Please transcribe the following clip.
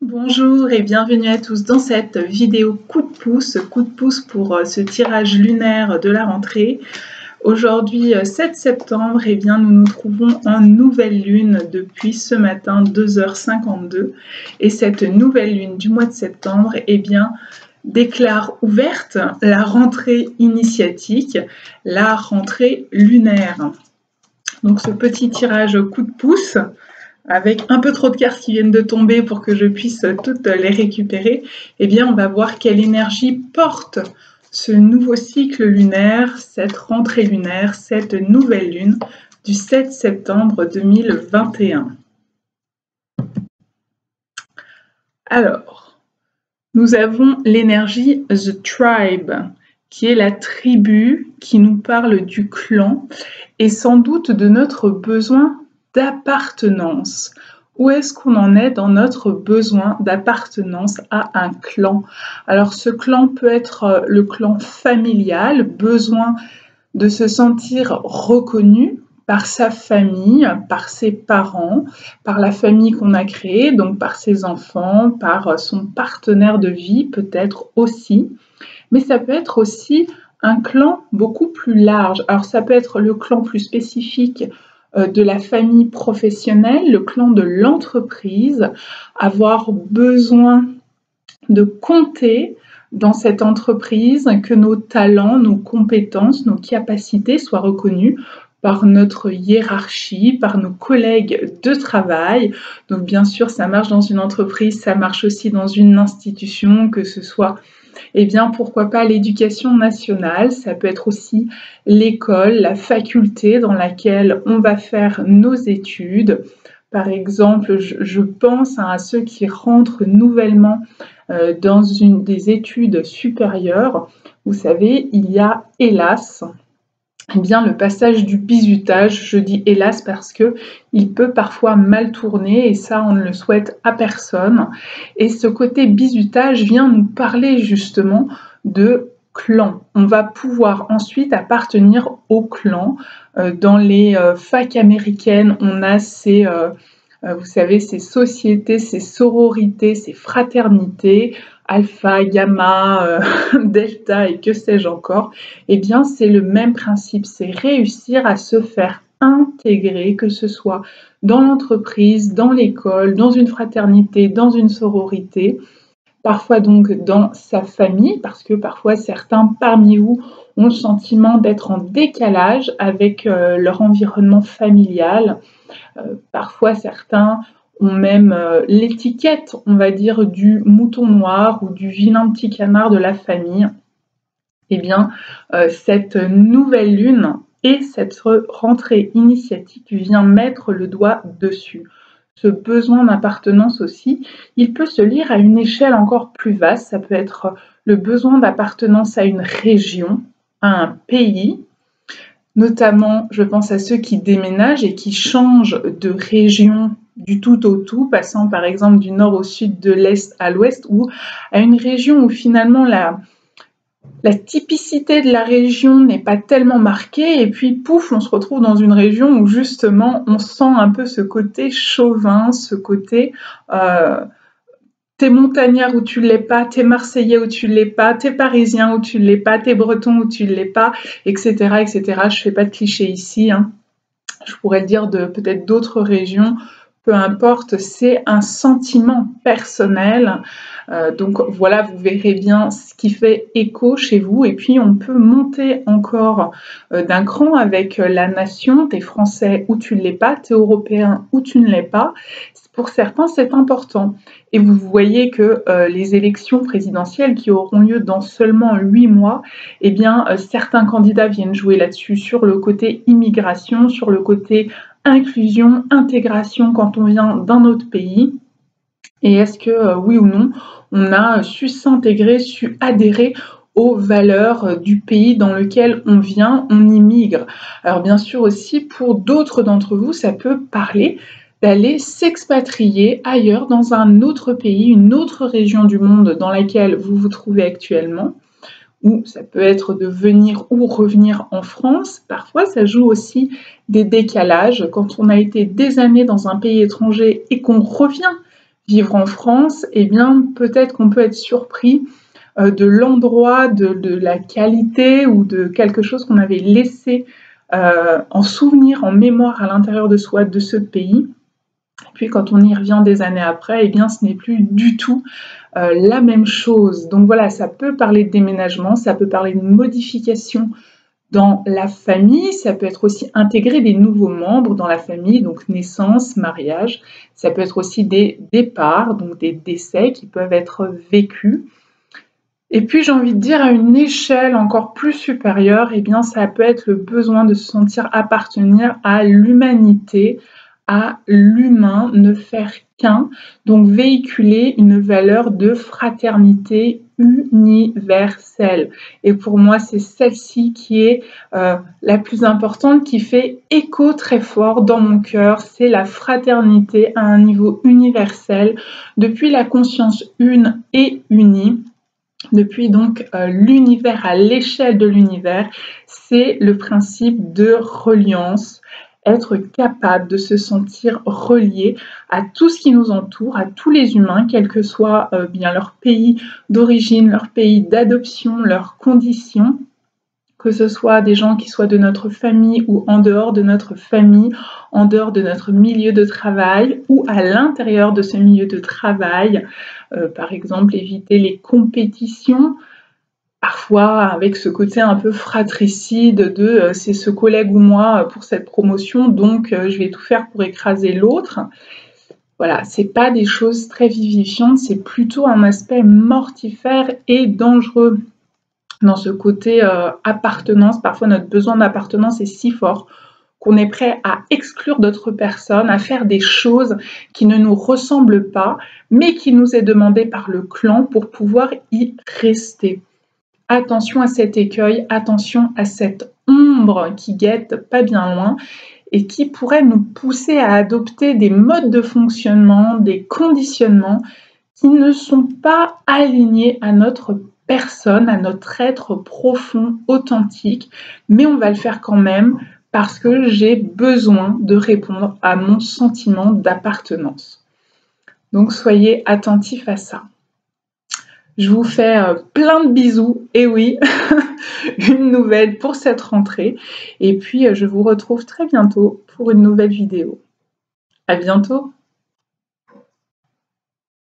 Bonjour et bienvenue à tous dans cette vidéo coup de pouce pour ce tirage lunaire de la rentrée. Aujourd'hui 7 septembre, eh bien, nous nous trouvons en nouvelle lune depuis ce matin 2h52 et cette nouvelle lune du mois de septembre eh bien, déclare ouverte la rentrée initiatique, la rentrée lunaire. Donc ce petit tirage coup de pouce avec un peu trop de cartes qui viennent de tomber pour que je puisse toutes les récupérer, eh bien on va voir quelle énergie porte ce nouveau cycle lunaire, cette rentrée lunaire, cette nouvelle lune du 7 septembre 2021. Alors, nous avons l'énergie The Tribe, qui est la tribu, qui nous parle du clan et sans doute de notre besoin d'appartenance. Où est-ce qu'on en est dans notre besoin d'appartenance à un clan? Alors ce clan peut être le clan familial, besoin de se sentir reconnu par sa famille, par ses parents, par la famille qu'on a créée, donc par ses enfants, par son partenaire de vie peut-être aussi. Mais ça peut être aussi un clan beaucoup plus large. Alors ça peut être le clan plus spécifique de la famille professionnelle, le clan de l'entreprise, avoir besoin de compter dans cette entreprise, que nos talents, nos compétences, nos capacités soient reconnues par notre hiérarchie, par nos collègues de travail. Donc bien sûr, ça marche dans une entreprise, ça marche aussi dans une institution, que ce soit eh bien, pourquoi pas l'éducation nationale, ça peut être aussi l'école, la faculté dans laquelle on va faire nos études. Par exemple, je pense à ceux qui rentrent nouvellement dans des études supérieures. Vous savez, il y a hélas, eh bien, le passage du bizutage, je dis hélas parce que il peut parfois mal tourner et ça on ne le souhaite à personne. Et ce côté bizutage vient nous parler justement de clan. On va pouvoir ensuite appartenir au clan. Dans les facs américaines, on a ces, vous savez, ces sociétés, ces sororités, ces fraternités, alpha, gamma, delta et que sais-je encore, eh bien c'est le même principe, c'est réussir à se faire intégrer, que ce soit dans l'entreprise, dans l'école, dans une fraternité, dans une sororité, parfois donc dans sa famille, parce que parfois certains parmi vous ont le sentiment d'être en décalage avec leur environnement familial. Parfois certains ont même l'étiquette, on va dire, du mouton noir ou du vilain petit canard de la famille. Eh bien, cette nouvelle lune et cette rentrée initiatique vient mettre le doigt dessus. Ce besoin d'appartenance aussi, il peut se lire à une échelle encore plus vaste. Ça peut être le besoin d'appartenance à une région, à un pays. Notamment, je pense à ceux qui déménagent et qui changent de région du tout au tout, passant par exemple du nord au sud, de l'est à l'ouest, ou à une région où finalement la typicité de la région n'est pas tellement marquée, et puis pouf, on se retrouve dans une région où justement on sent un peu ce côté chauvin, ce côté t'es montagnard ou tu l'es pas, t'es marseillais ou tu l'es pas, t'es parisien ou tu l'es pas, t'es breton ou tu l'es pas, etc., etc. Je fais pas de clichés ici, hein. Je pourrais dire de peut-être d'autres régions, peu importe, c'est un sentiment personnel. Donc voilà, vous verrez bien ce qui fait écho chez vous. Et puis on peut monter encore d'un cran avec la nation. T'es français ou tu ne l'es pas, t'es européen ou tu ne l'es pas. Pour certains, c'est important. Et vous voyez que les élections présidentielles qui auront lieu dans seulement 8 mois, eh bien, certains candidats viennent jouer là-dessus, sur le côté immigration, sur le côté inclusion, intégration quand on vient d'un autre pays. Et est-ce que, oui ou non, on a su s'intégrer, su adhérer aux valeurs du pays dans lequel on vient, on immigre. Alors bien sûr aussi, pour d'autres d'entre vous, ça peut parler d'aller s'expatrier ailleurs dans un autre pays, une autre région du monde dans laquelle vous vous trouvez actuellement, ou ça peut être de venir ou revenir en France. Parfois, ça joue aussi des décalages. Quand on a été des années dans un pays étranger et qu'on revient vivre en France, eh bien peut-être qu'on peut être surpris de l'endroit, de la qualité ou de quelque chose qu'on avait laissé en souvenir, en mémoire à l'intérieur de soi de ce pays. Et puis quand on y revient des années après, eh bien ce n'est plus du tout la même chose. Donc voilà, ça peut parler de déménagement, ça peut parler de modification dans la famille, ça peut être aussi intégrer des nouveaux membres dans la famille, donc naissance, mariage. Ça peut être aussi des départs, donc des décès qui peuvent être vécus. Et puis j'ai envie de dire à une échelle encore plus supérieure, eh bien ça peut être le besoin de se sentir appartenir à l'humanité, à l'humain, ne faire qu'un, donc véhiculer une valeur de fraternité universelle. Et pour moi, c'est celle-ci qui est la plus importante, qui fait écho très fort dans mon cœur. C'est la fraternité à un niveau universel, depuis la conscience une et unie. Depuis donc l'univers à l'échelle de l'univers, c'est le principe de reliance, être capable de se sentir relié à tout ce qui nous entoure, à tous les humains, quel que soit bien leur pays d'origine, leur pays d'adoption, leurs conditions, que ce soit des gens qui soient de notre famille ou en dehors de notre famille, en dehors de notre milieu de travail ou à l'intérieur de ce milieu de travail. Par exemple, éviter les compétitions, parfois avec ce côté un peu fratricide de c'est ce collègue ou moi pour cette promotion, donc je vais tout faire pour écraser l'autre. Voilà, c'est pas des choses très vivifiantes, c'est plutôt un aspect mortifère et dangereux. Dans ce côté appartenance, parfois notre besoin d'appartenance est si fort qu'on est prêt à exclure d'autres personnes, à faire des choses qui ne nous ressemblent pas, mais qui nous est demandé par le clan pour pouvoir y rester. Attention à cet écueil, attention à cette ombre qui guette pas bien loin et qui pourrait nous pousser à adopter des modes de fonctionnement, des conditionnements qui ne sont pas alignés à notre personne, à notre être profond, authentique, mais on va le faire quand même parce que j'ai besoin de répondre à mon sentiment d'appartenance. Donc soyez attentifs à ça. Je vous fais plein de bisous, et oui, une nouvelle pour cette rentrée. Et puis je vous retrouve très bientôt pour une nouvelle vidéo. À bientôt!